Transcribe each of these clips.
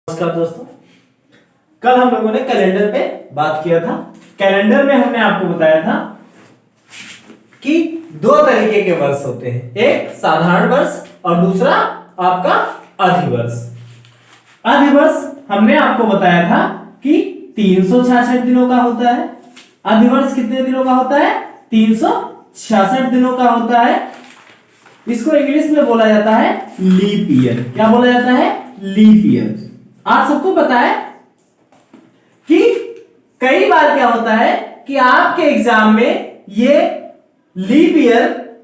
नमस्कार दोस्तों। कल हम लोगों ने कैलेंडर पे बात किया था। कैलेंडर में हमने आपको बताया था कि दो तरीके के वर्ष होते हैं, एक साधारण वर्ष और दूसरा आपका अधिवर्ष। अधिवर्ष हमने आपको बताया था कि 366 दिनों का होता है। अधिवर्ष कितने दिनों का होता है? 366 दिनों का होता है। इसको इंग्लिश में बोला जाता है लीप ईयर। क्या बोला जाता है? Leap year. आप सबको पता है कि कई बार क्या होता है कि आपके एग्जाम में ये लीप ईयर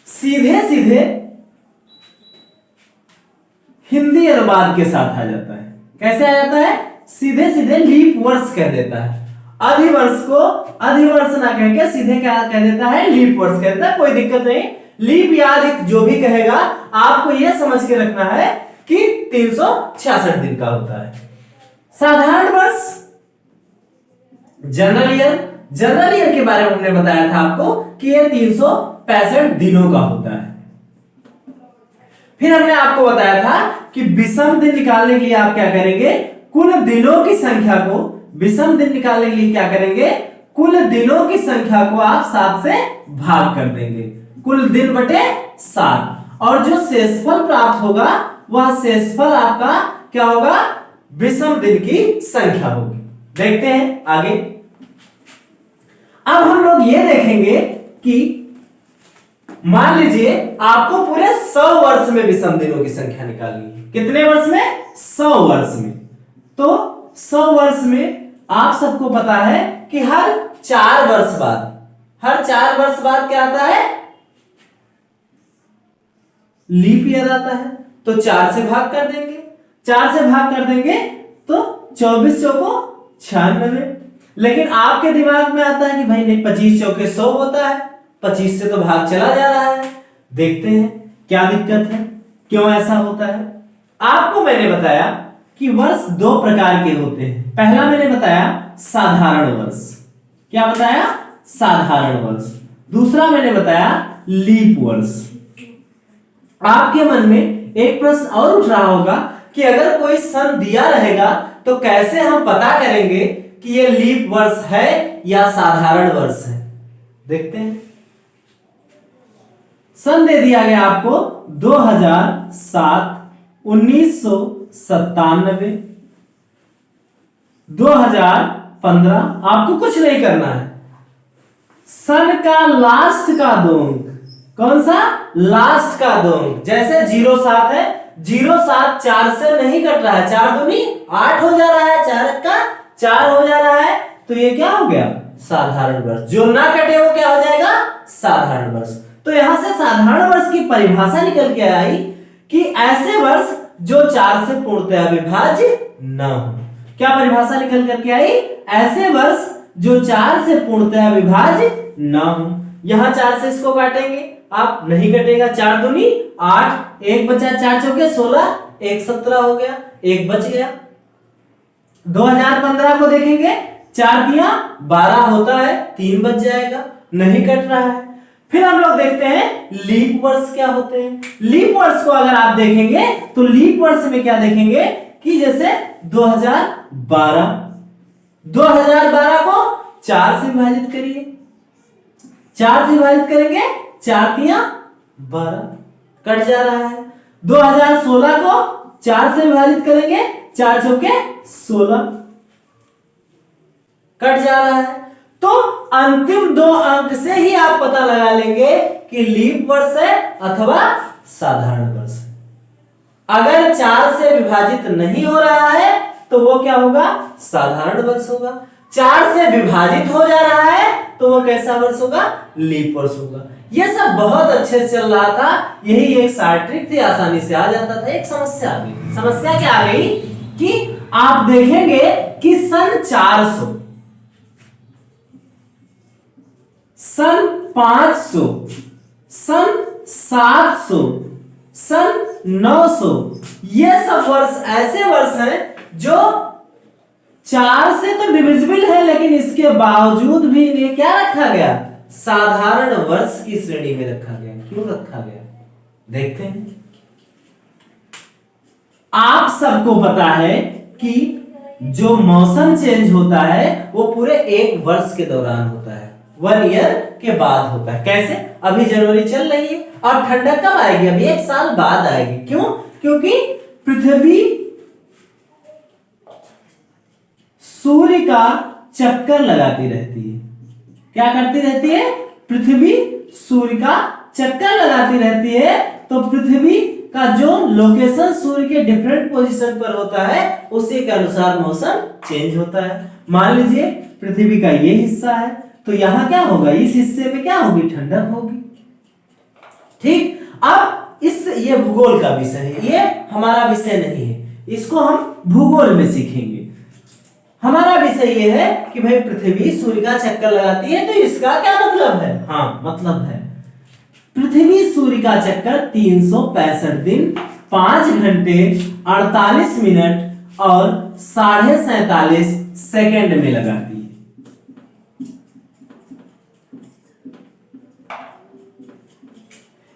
सीधे सीधे हिंदी अनुवाद के साथ आ जाता है। कैसे आ जाता है? सीधे सीधे लीप वर्ष कह देता है। अधिवर्ष को अधिवर्ष ना कह के सीधे क्या कह देता है? लीप वर्ष कह देता है। कोई दिक्कत नहीं, लीप या जो भी कहेगा आपको यह समझ के रखना है कि 366 दिन का होता है। साधारण वर्ष, जनरल ईयर। जनरल ईयर के बारे में हमने बताया था आपको कि यह 365 दिनों का होता है। फिर हमने आपको बताया था कि विषम दिन निकालने के लिए आप क्या करेंगे? कुल दिनों की संख्या को, विषम दिन निकालने के लिए क्या करेंगे? कुल दिनों की संख्या को आप 7 से भाग कर देंगे। कुल दिन बटे 7 और जो शेषफल प्राप्त होगा वह शेषफल आपका क्या होगा? विषम दिन की संख्या होगी। देखते हैं आगे। अब हम लोग ये देखेंगे कि मान लीजिए आपको पूरे 100 वर्ष में विषम दिनों की संख्या निकालनी है। कितने वर्ष में? 100 वर्ष में। तो 100 वर्ष में आप सबको पता है कि हर 4 वर्ष बाद क्या आता है? लीप ईयर आता है। तो 4 से भाग कर देंगे। 4 से भाग कर देंगे तो 24 चौको 96। लेकिन आपके दिमाग में आता है कि भाई नहीं, 25 चौके 100 होता है, 25 से तो भाग चला जा रहा है। देखते हैं क्या दिक्कत है, क्यों ऐसा होता है। आपको मैंने बताया कि वर्ष 2 प्रकार के होते हैं। पहला मैंने बताया साधारण वर्ष। क्या बताया? साधारण वर्ष। दूसरा मैंने बताया लीप वर्ष। आपके मन में एक प्रश्न और उठ रहा होगा कि अगर कोई सन दिया रहेगा तो कैसे हम पता करेंगे कि यह लीप वर्ष है या साधारण वर्ष है। देखते हैं। सन दे दिया गया आपको 2007, 1997, 2015। आपको कुछ नहीं करना है। सन का लास्ट का दो अंक, कौन सा? लास्ट का दो अंक। जैसे 07 है, 07 4 से नहीं कट रहा है, 4 दूनी 8 हो जा रहा है, 4 का 4 हो जा रहा है, तो ये क्या हो गया? साधारण वर्ष। जो ना कटे वो क्या हो जाएगा? साधारण वर्ष। तो यहां से साधारण वर्ष की परिभाषा निकल के आई कि ऐसे वर्ष जो 4 से पूर्णतया विभाज्य न हो। क्या परिभाषा निकल करके आई? ऐसे वर्ष जो 4 से पूर्णतया विभाज्य न हो। यहां 4 से इसको काटेंगे, आप नहीं कटेगा। 4 दूनी 8, 1 बचा, 4 चौके 16, 1 17 हो गया, 1 बच गया। 2015 को देखेंगे, 4 दिया 12 होता है, 3 बच जाएगा, नहीं कट रहा है। फिर हम लोग देखते हैं लीप वर्ष क्या होते हैं। लीप वर्ष को अगर आप देखेंगे तो लीप वर्ष में क्या देखेंगे कि जैसे 2012 को 4 से विभाजित करिए, 4 से विभाजित करेंगे, 4 तिया 12, कट जा रहा है। 2016 को 4 से विभाजित करेंगे, 4 चौके 16, कट जा रहा है। तो अंतिम 2 अंक से ही आप पता लगा लेंगे कि लीप वर्ष है अथवा साधारण वर्ष है। अगर 4 से विभाजित नहीं हो रहा है तो वो क्या होगा? साधारण वर्ष होगा। 4 से विभाजित हो जा रहा है तो वो कैसा वर्ष होगा? लीप वर्ष होगा। ये सब बहुत अच्छे से चल रहा था। यही एक शार्ट ट्रिक थी, आसानी से आ जाता था। एक समस्या आ गई। समस्या क्या आ गई कि आप देखेंगे कि सन 400, सन 500, सन 700, सन 900, ये सब वर्ष ऐसे वर्ष हैं जो 4 से तो डिविजिबल है, लेकिन इसके बावजूद भी इन्हें क्या रखा गया? साधारण वर्ष की श्रेणी में रखा गया। क्यों रखा गया? देखते हैं। आप सबको पता है कि जो मौसम चेंज होता है वो पूरे एक वर्ष के दौरान होता है, 1 ईयर के बाद होता है। कैसे? अभी जनवरी चल रही है और ठंडक कब आएगी? अभी 1 साल बाद आएगी। क्यों? क्योंकि पृथ्वी सूर्य का चक्कर लगाती रहती है। क्या करती रहती है? पृथ्वी सूर्य का चक्कर लगाती रहती है। तो पृथ्वी का जो लोकेशन सूर्य के डिफरेंट पोजीशन पर होता है उसी के अनुसार मौसम चेंज होता है। मान लीजिए पृथ्वी का ये हिस्सा है, तो यहां क्या होगा? इस हिस्से में क्या होगी? ठंडक होगी। ठीक, अब ये भूगोल का विषय है, ये हमारा विषय नहीं है, इसको हम भूगोल में सीखेंगे। हमारा विषय ये है कि भाई पृथ्वी सूर्य का चक्कर लगाती है, तो इसका क्या मतलब है? हाँ, मतलब है पृथ्वी सूर्य का चक्कर 365 दिन 5 घंटे 48 मिनट और 47.5 सेकेंड में लगाती है।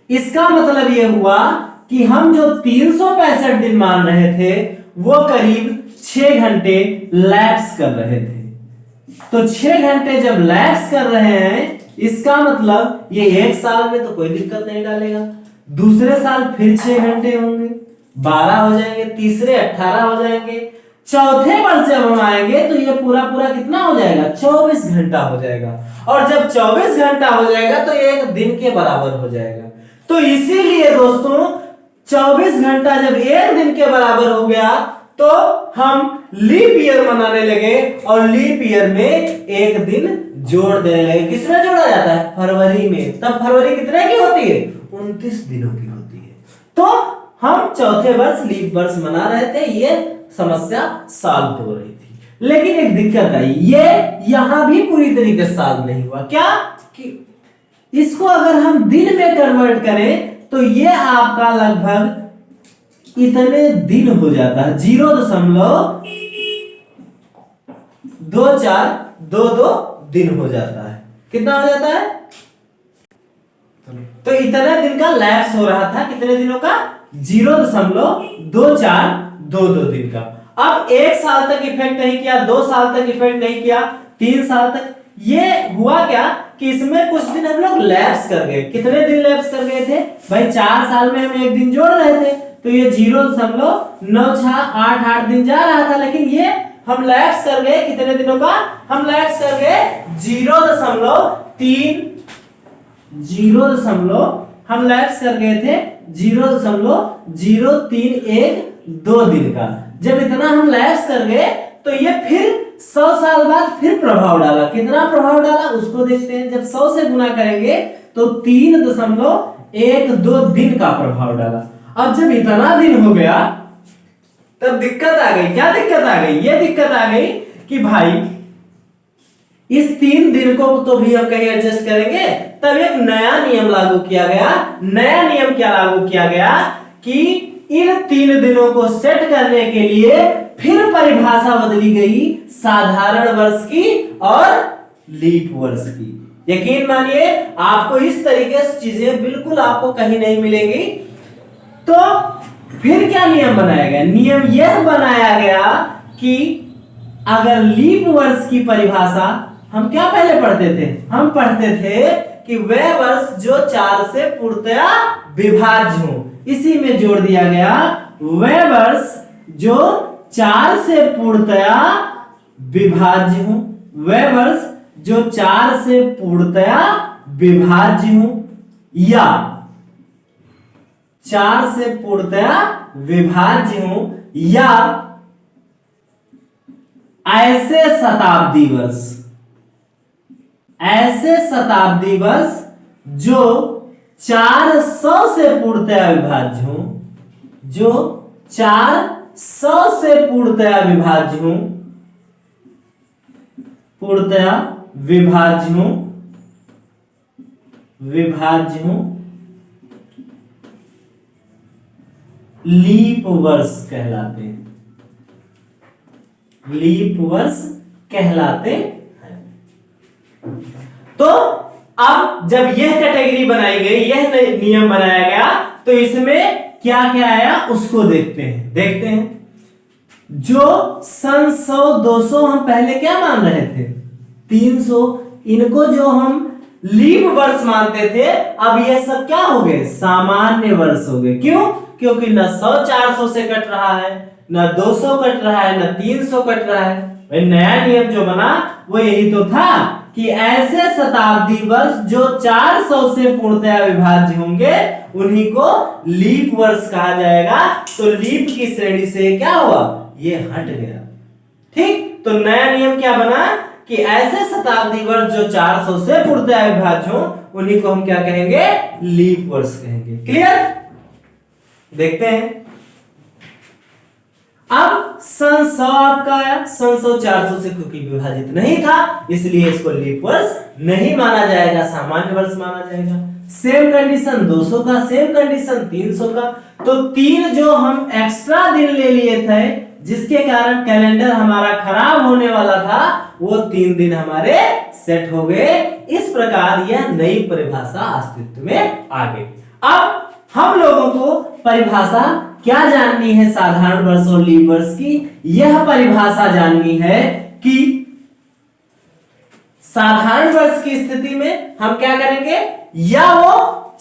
इसका मतलब यह हुआ कि हम जो 365 दिन मान रहे थे वो करीब 6 घंटे लैप्स कर रहे थे। तो 6 घंटे जब लैप्स कर रहे हैं, इसका मतलब ये 1 साल में तो कोई दिक्कत नहीं डालेगा। दूसरे साल फिर 6 घंटे होंगे, 12 हो जाएंगे, तीसरे 18 हो जाएंगे, चौथे वर्ष जब हम आएंगे तो ये पूरा कितना हो जाएगा? 24 घंटा हो जाएगा। और जब 24 घंटा हो जाएगा तो ये 1 दिन के बराबर हो जाएगा। तो इसीलिए दोस्तों 24 घंटा जब 1 दिन के बराबर हो गया तो हम लीप ईयर मनाने लगे और लीप ईयर में 1 दिन जोड़ देने लगे। किसमें जोड़ा जाता है? फरवरी में। तब फरवरी कितने की होती है? 29 दिनों की होती है। तो हम चौथे वर्ष लीप वर्ष मना रहे थे, ये समस्या सॉल्व हो रही थी। लेकिन एक दिक्कत आई, ये यहां भी पूरी तरीके से सॉल्व नहीं हुआ। क्या? कि इसको अगर हम दिन में कन्वर्ट करें तो ये आपका लगभग इतने दिन हो जाता है, 0.2422 दिन हो जाता है। कितना हो जाता है? तो इतने दिन का लैप्स हो रहा था। कितने दिनों का? 0.2422 दिन का। अब 1 साल तक इफेक्ट नहीं किया, 2 साल तक इफेक्ट नहीं किया, 3 साल तक। ये हुआ क्या कि इसमें कुछ दिन हम लोग लैप्स कर गए। कितने दिन लैप्स कर गए थे भाई? 4 साल में हम 1 दिन जोड़ रहे थे, तो ये 0.9688 दिन जा रहा था। लेकिन ये हम लैप्स कर गए कितने दिनों का? हम लैप्स कर गए 0.3 हम लैप्स कर गए थे 0.0312 दिन का। जब इतना हम लैप्स कर गए तो ये फिर 100 साल बाद फिर प्रभाव डाला। कितना प्रभाव डाला उसको देखते हैं। जब 100 से गुना करेंगे तो 3.12 दिन का प्रभाव डाला। अब जब इतना दिन हो गया तब दिक्कत आ गई। क्या दिक्कत आ गई? ये दिक्कत आ गई कि भाई इस 3 दिन को तो भी हम कहीं एडजस्ट करेंगे। तब एक नया नियम लागू किया गया। नया नियम क्या लागू किया गया कि इन 3 दिनों को सेट करने के लिए फिर परिभाषा बदली गई साधारण वर्ष की और लीप वर्ष की। यकीन मानिए आपको इस तरीके से चीजें बिल्कुल आपको कहीं नहीं मिलेंगी। तो फिर क्या नियम बनाया गया? नियम यह बनाया गया कि अगर लीप वर्ष की परिभाषा हम क्या पहले पढ़ते थे? हम पढ़ते थे कि वह वर्ष जो 4 से पूर्णतया विभाज्य हो। इसी में जोड़ दिया गया वह वर्ष जो 4 से पूर्णतया विभाज्य हो। वह वर्ष जो 4 से पूर्णतया विभाज्य हो या 4 से पूर्णतया विभाज्य हो या ऐसे शताब्दी वर्ष जो 400 से पूर्णतया विभाज्य हो, जो 400 से पूर्णतया विभाज्य हो, विभाज्य हो लीप वर्ष कहलाते हैं। लीप वर्ष कहलाते हैं। तो अब जब यह कैटेगरी बनाई गई, यह नियम बनाया गया, तो इसमें क्या क्या आया उसको देखते हैं। जो सन 100 200 हम पहले क्या मान रहे थे, 300, इनको जो हम लीप वर्ष मानते थे, अब ये सब क्या हो गए, सामान्य वर्ष हो गए। क्यों? क्योंकि न 100 400 से कट रहा है, न 200 कट रहा है, न 300 कट रहा है। भाई नया नियम जो बना वो यही तो था कि ऐसे शताब्दी वर्ष जो 400 से पूर्णतया विभाज्य होंगे उन्हीं को लीप वर्ष कहा जाएगा। तो लीप की श्रेणी से क्या हुआ, ये हट गया। ठीक, तो नया नियम क्या बना कि ऐसे शताब्दी वर्ष जो 400 से पूर्णतया विभाज्य हो उन्हीं को हम क्या कहेंगे, लीप वर्ष कहेंगे। क्लियर? देखते हैं। अब सन 100 आपका आया, सन 100 400 से क्योंकि विभाजित नहीं था इसलिए इसको लीप वर्ष नहीं माना जाएगा, सामान्य वर्ष माना जाएगा। सेम कंडीशन 200 का, सेम कंडीशन 300 का। तो 3 जो हम एक्स्ट्रा दिन ले लिए थे जिसके कारण कैलेंडर हमारा खराब होने वाला था, वो 3 दिन हमारे सेट हो गए। इस प्रकार यह नई परिभाषा अस्तित्व में आ गई। अब हम लोगों को परिभाषा क्या जाननी है साधारण वर्ष और लीप वर्ष की? यह परिभाषा जाननी है कि साधारण वर्ष की स्थिति में हम क्या करेंगे, या वो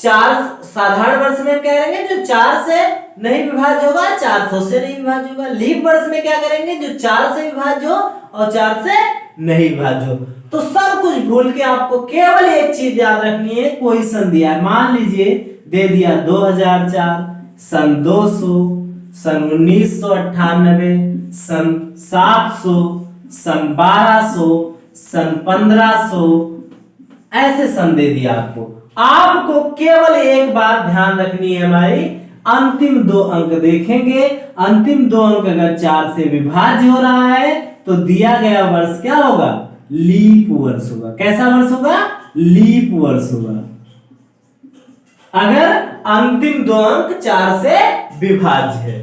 4 साधारण वर्ष में क्या करेंगे जो 4 से नहीं विभाज्य होगा, 400 से नहीं विभाज्य होगा। लीप वर्ष में क्या करेंगे जो 4 से विभाज्य हो और 4 से नहीं विभाज्य हो। तो सब कुछ भूल के आपको केवल एक चीज याद रखनी है, कोई सन दिया है, मान लीजिए दे दिया 2004, सन 200, सन 1998, सन 700, सन 1200, सन 1500, ऐसे सन दे दिया आपको। आपको केवल एक बात ध्यान रखनी है, हमारी अंतिम 2 अंक देखेंगे। अंतिम 2 अंक अगर 4 से विभाज्य हो रहा है तो दिया गया वर्ष क्या होगा, लीप वर्ष होगा। कैसा वर्ष होगा, लीप वर्ष होगा, अगर अंतिम 2 अंक 4 से विभाज्य है।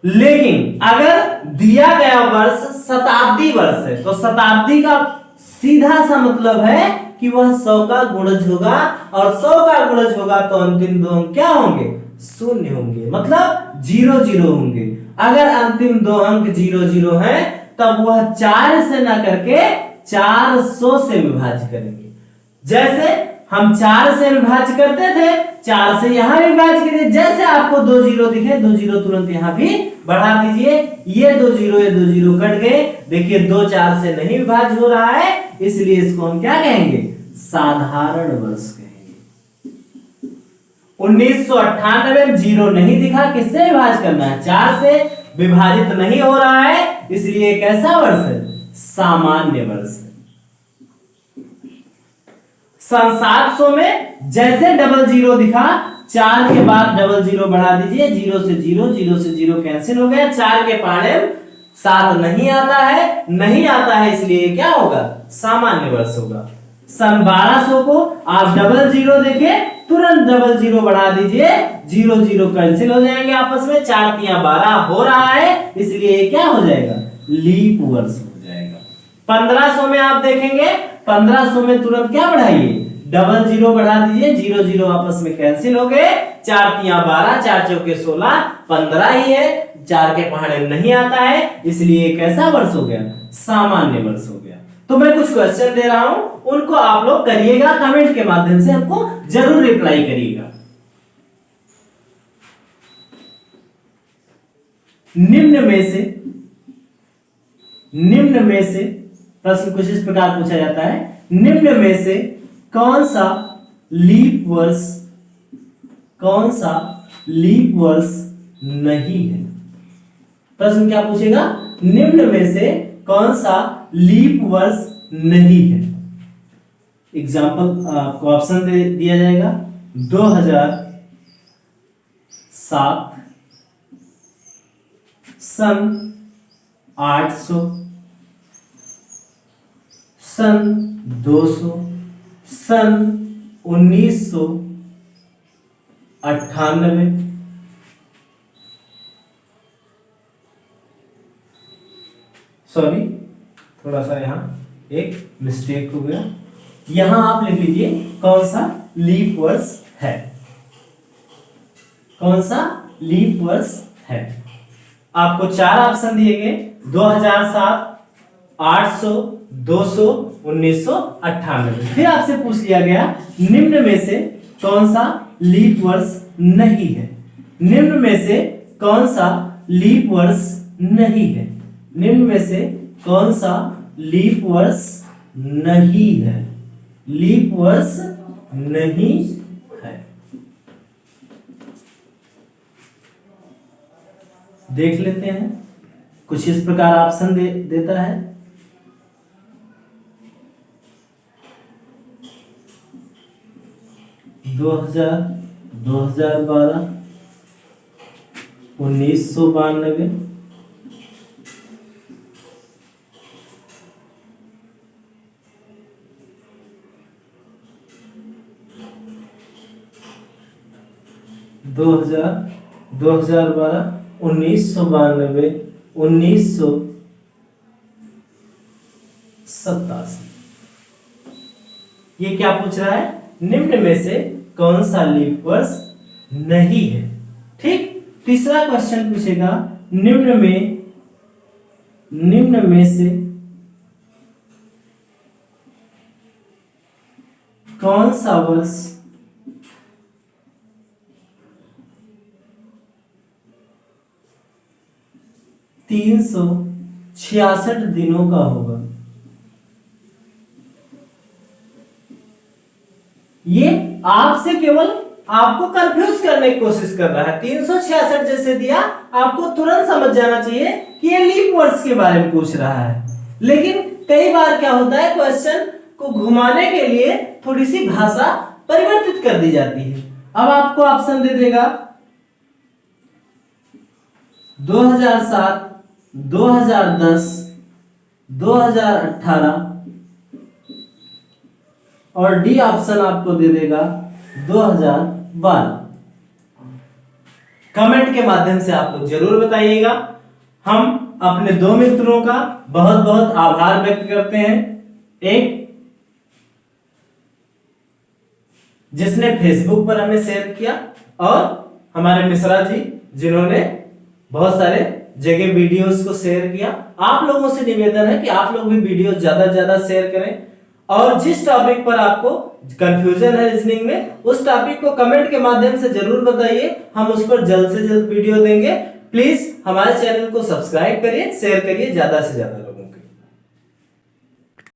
लेकिन अगर दिया गया वर्ष शताब्दी वर्ष है तो शताब्दी का सीधा सा मतलब है कि वह 100 का गुणज होगा, और 100 का गुणज होगा तो अंतिम 2 अंक क्या होंगे, शून्य होंगे, मतलब 0 0 होंगे। अगर अंतिम 2 अंक 0 0 है तब वह 4 से ना करके 400 से विभाज्य करेंगे। जैसे हम 4 से विभाज्य करते थे, 4 से यहां विभाज्य करिए। जैसे आपको 2 0 दिखे, 2 0 तुरंत यहां भी बढ़ा दीजिए। ये 2 0 कट गए। देखिए 2 4 से नहीं विभाज्य हो रहा है, इसलिए इसको हम क्या कहेंगे, साधारण वर्ष कहेंगे। 1998 में 0 नहीं दिखा, किससे विभाज्य करना है, 4 से विभाजित नहीं हो रहा है, इसलिए कैसा वर्ष है, सामान्य वर्ष है। सन 700 में जैसे 00 दिखा, 4 के बाद 00 बढ़ा दीजिए, 0 से 0, 0 से 0 कैंसिल हो गया, 4 के पाड़े 7 नहीं आता है, इसलिए क्या होगा, सामान्य वर्ष होगा। सन 1200 को आप 00 देखे, तुरंत 00 बढ़ा दीजिए, 0 0 कैंसिल हो जाएंगे आपस में, 4 3 12 हो रहा है, इसलिए क्या हो जाएगा, लीप वर्ष हो जाएगा। 1500 में आप देखेंगे, 1500 में तुरंत क्या बढ़ाइए, 00 बढ़ा दीजिए, 0 0 आपस में कैंसिल हो गए, 4 3 12, 4 चौके 16, 15 ही है, 4 के पहाड़े नहीं आता है, इसलिए कैसा वर्ष हो गया, सामान्य वर्ष हो गया। तो मैं कुछ क्वेश्चन दे रहा हूं, उनको आप लोग करिएगा, कमेंट के माध्यम से हमको जरूर रिप्लाई करिएगा। निम्न में से प्रश्न कुछ इस प्रकार पूछा जाता है, निम्न में से कौन सा लीप वर्ष नहीं है। प्रश्न क्या पूछेगा, निम्न में से कौन सा लीप वर्ष नहीं है। एग्जाम्पल आपको ऑप्शन दे दिया जाएगा, 2007, सन 800, सन 200, सन 1998, सॉरी थोड़ा सा यहां एक मिस्टेक हो गया, यहां आप लिख लीजिए कौन सा लीप वर्ष है, कौन सा लीप वर्ष है। आपको 4 ऑप्शन दिए गए, 2007, 800, 200, 1998। फिर आपसे पूछ लिया गया निम्न में से कौन सा लीप वर्ष नहीं है, निम्न में से कौन सा लीप वर्ष नहीं है, निम्न में से कौन सा लीप वर्ष नहीं है, लीप वर्ष नहीं है। देख लेते हैं, कुछ इस प्रकार ऑप्शन देता है। दो हजार 2012, 1992, 2012, 1992, 1987। ये क्या पूछ रहा है, निम्न में से कौन सा लीप वर्ष नहीं है। ठीक, तीसरा क्वेश्चन पूछेगा निम्न में से कौन सा वर्ष 366 दिनों का होगा। ये आपसे केवल आपको कंफ्यूज करने की कोशिश कर रहा है। 366 जैसे दिया, आपको तुरंत समझ जाना चाहिए कि ये लीप वर्ष के बारे में पूछ रहा है। लेकिन कई बार क्या होता है, क्वेश्चन को घुमाने के लिए थोड़ी सी भाषा परिवर्तित कर दी जाती है। अब आपको ऑप्शन दे देगा 2007, 2010, 2018 और डी ऑप्शन आपको दे देगा 2012। कमेंट के माध्यम से आप लोग जरूर बताइएगा। हम अपने 2 मित्रों का बहुत बहुत आभार व्यक्त करते हैं। एक जिसने फेसबुक पर हमें शेयर किया, और हमारे मिश्रा जी जिन्होंने बहुत सारे जगह वीडियोस को शेयर किया। आप लोगों से निवेदन है कि आप लोग भी वीडियो ज्यादा से ज्यादा शेयर करें, और जिस टॉपिक पर आपको कंफ्यूजन है रीजनिंग में, उस टॉपिक को कमेंट के माध्यम से जरूर बताइए। हम उस पर जल्द से जल्द वीडियो देंगे। प्लीज हमारे चैनल को सब्सक्राइब करिए, शेयर करिए ज्यादा से ज्यादा लोग।